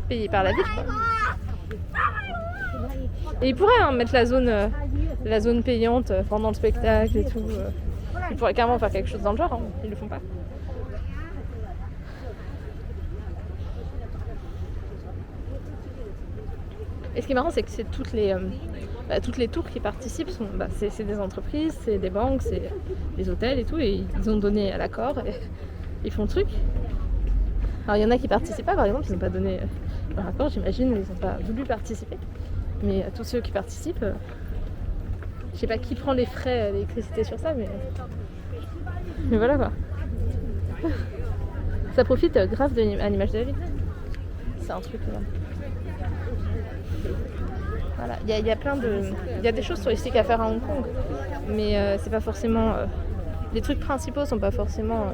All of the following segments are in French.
payé par la ville, quoi. Et ils pourraient mettre la zone payante pendant le spectacle et tout. Ils pourraient carrément faire quelque chose dans le genre, hein. Ils le font pas. Et ce qui est marrant, c'est que c'est toutes les tours qui participent c'est des entreprises, c'est des banques, c'est des hôtels et tout, et ils ont donné à l'accord et ils font le truc. Alors il y en a qui participent pas, par exemple, ils n'ont pas donné leur accord, j'imagine, ils n'ont pas voulu participer. Mais tous ceux qui participent, je sais pas qui prend les frais d'électricité sur ça, mais voilà quoi. Ça profite grave à l'image de la ville. C'est un truc. Voilà, il y a plein de, il y a des choses touristiques à faire à Hong Kong, mais c'est pas forcément. Les trucs principaux sont pas forcément.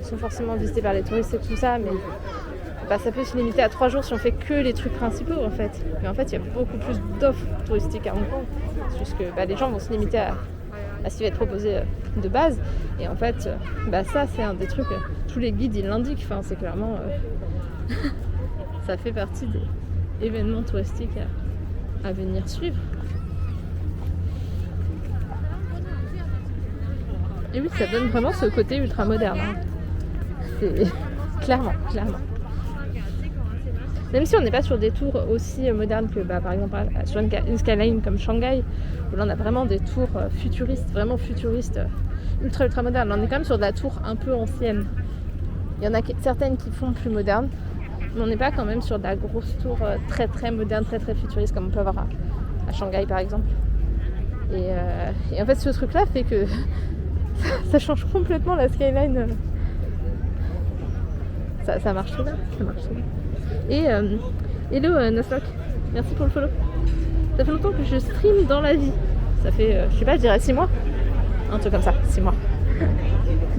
Sont forcément visités par les touristes et tout ça, mais ça peut se limiter à 3 jours si on fait que les trucs principaux en fait. Mais en fait, il y a beaucoup plus d'offres touristiques à Hong Kong. C'est juste que les gens vont se limiter à ce qui va être proposé de base. Et en fait, ça, c'est un des trucs. Tous les guides, ils l'indiquent. Enfin, c'est clairement. Ça fait partie des événements touristiques à venir suivre. Et oui, ça donne vraiment ce côté ultra moderne. Hein. C'est clairement. Même si on n'est pas sur des tours aussi modernes que par exemple sur une skyline comme Shanghai, où là on a vraiment des tours futuristes, vraiment futuristes, ultra modernes. Là, on est quand même sur de la tour un peu ancienne. Il y en a certaines qui font plus modernes, mais on n'est pas quand même sur de la grosse tour très très moderne, très très futuriste comme on peut avoir à Shanghai par exemple. Et en fait ce truc là fait que ça change complètement la skyline. Ça marche trop bien, Et hello Noslock, merci pour le follow. Ça fait longtemps que je stream dans la vie. Ça fait, je sais pas, je dirais 6 mois. Un truc comme ça, 6 mois.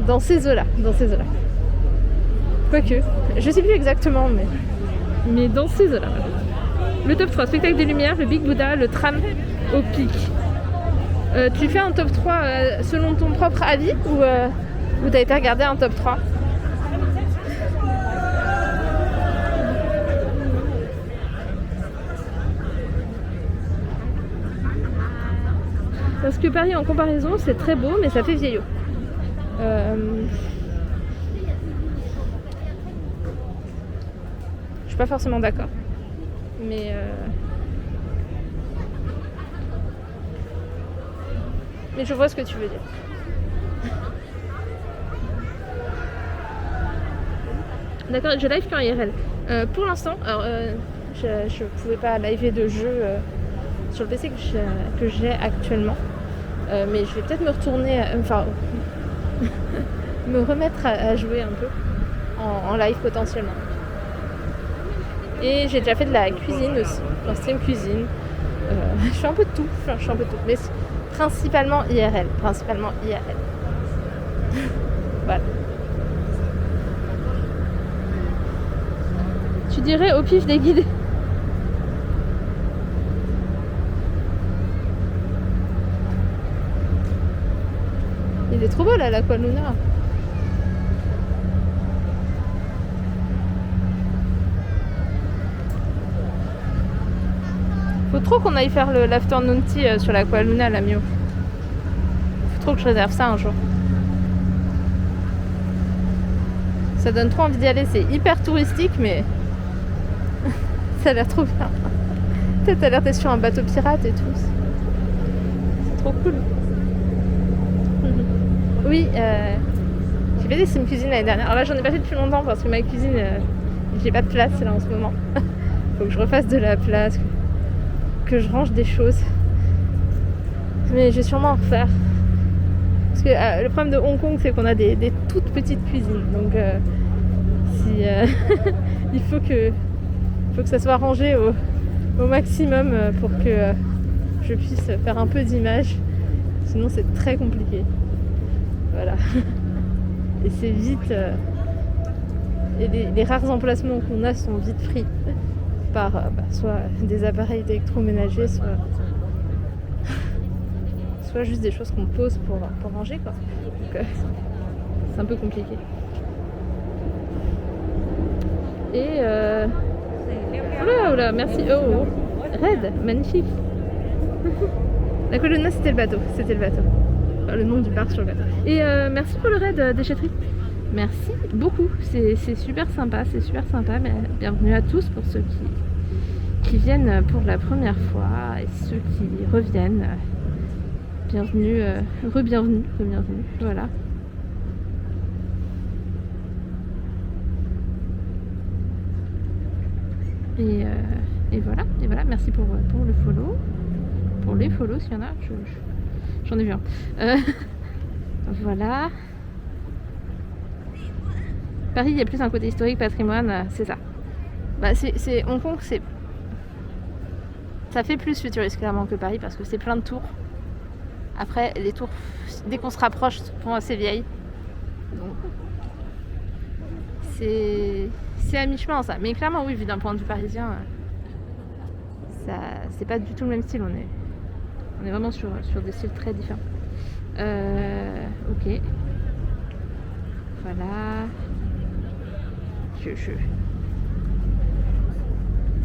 Dans ces eaux-là. Quoique, je sais plus exactement, mais dans ces eaux-là. Le top 3, spectacle des lumières, le Big Buddha, le tram au pic. Tu fais un top 3 selon ton propre avis ou t'as été regarder un top 3? Parce que Paris en comparaison c'est très beau mais ça fait vieillot. Je suis pas forcément d'accord. Mais je vois ce que tu veux dire. D'accord, je live qu'en IRL. Pour l'instant, alors je pouvais pas liver de jeu sur le PC que j'ai actuellement. Mais je vais peut-être me retourner, me remettre à jouer un peu en live potentiellement. Et j'ai déjà fait de la cuisine aussi, en stream cuisine. Je fais un peu de tout, mais principalement IRL. Voilà. Tu dirais au pif des guides. Il est trop beau là, l'Aqua Luna. Faut trop qu'on aille faire l'afternoon tea sur l'Aqua Luna, la Mio. Faut trop que je réserve ça un jour. Ça donne trop envie d'y aller, c'est hyper touristique, mais ça a l'air trop bien. Peut-être t'as l'air d'être sur un bateau pirate et tout. C'est trop cool. Oui, j'ai fait des sim cuisine l'année dernière. Alors là, j'en ai pas fait depuis longtemps parce que ma cuisine, j'ai pas de place là en ce moment. Faut que je refasse de la place, que je range des choses. Mais je vais sûrement en refaire. Parce que le problème de Hong Kong, c'est qu'on a des toutes petites cuisines. Donc, il faut que ça soit rangé au maximum pour que je puisse faire un peu d'image. Sinon, c'est très compliqué. Voilà. Et c'est vite. Et les rares emplacements qu'on a sont vite pris par soit des appareils électroménagers, soit juste des choses qu'on pose pour ranger, quoi. Donc c'est un peu compliqué. Et Oh là, merci. Oh, raid, magnifique. La colonna, c'était le bateau. Enfin, le nom du bar sur le bateau. Et merci pour le raid, déchetterie. Merci beaucoup. C'est super sympa, Mais bienvenue à tous pour ceux qui viennent pour la première fois et ceux qui reviennent. Bienvenue, re-bienvenue. Voilà. Et voilà, merci pour le follow. Pour les follows, s'il y en a, j'en ai vu un. Voilà. Paris, il y a plus un côté historique, patrimoine, c'est ça. Bah, Hong Kong, ça fait plus futuriste clairement que Paris parce que c'est plein de tours. Après, les tours, dès qu'on se rapproche, sont assez vieilles. Donc, c'est à mi-chemin ça. Mais clairement, oui, vu d'un point de vue parisien, c'est pas du tout le même style. On est vraiment sur des styles très différents. Ok. Voilà.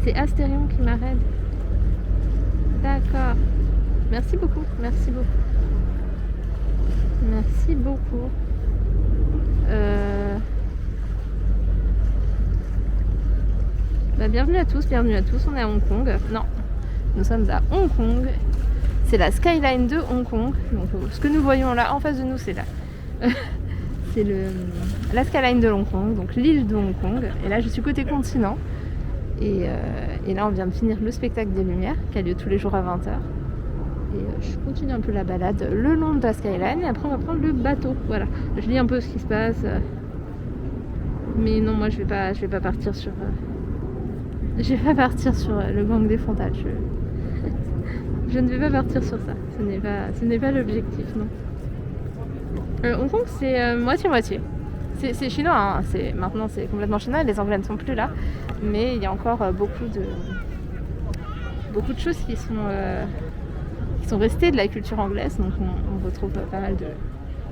C'est Astérion qui m'arrête. D'accord. Merci beaucoup. Bienvenue à tous. On est à Hong Kong. Non, nous sommes à Hong Kong. C'est la skyline de Hong Kong. Donc, ce que nous voyons là en face de nous, c'est là. C'est la skyline de Hong Kong, donc l'île de Hong Kong. Et là, je suis côté continent. Et là, on vient de finir le spectacle des Lumières qui a lieu tous les jours à 20h. Et je continue un peu la balade le long de la skyline. Et après, on va prendre le bateau. Voilà. Je lis un peu ce qui se passe. Mais non, moi, je vais pas partir sur. Je vais pas partir sur le gang des Fontales. Je ne vais pas partir sur ça. Ce n'est pas l'objectif, non. Hong Kong, c'est moitié-moitié. C'est chinois, hein. Maintenant c'est complètement chinois, les Anglais ne sont plus là. Mais il y a encore beaucoup de choses qui sont restées de la culture anglaise. Donc on retrouve pas mal de...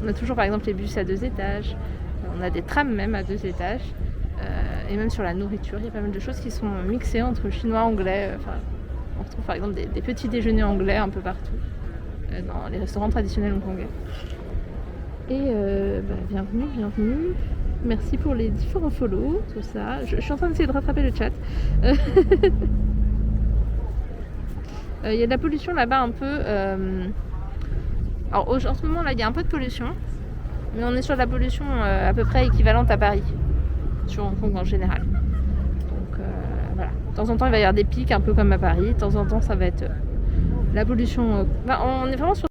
On a toujours par exemple les bus à 2 étages. On a des trams même à 2 étages. Et même sur la nourriture, il y a pas mal de choses qui sont mixées entre chinois, anglais. On retrouve par exemple des petits déjeuners anglais un peu partout dans les restaurants traditionnels hongkongais. Et bienvenue. Merci pour les différents follow, tout ça. Je suis en train d'essayer de rattraper le chat. Il y a de la pollution là-bas un peu. Alors en ce moment là, il y a un peu de pollution, mais on est sur de la pollution à peu près équivalente à Paris, sur Hong Kong en général. Donc voilà. De temps en temps, il va y avoir des pics un peu comme à Paris. De temps en temps, ça va être la pollution. On est vraiment sur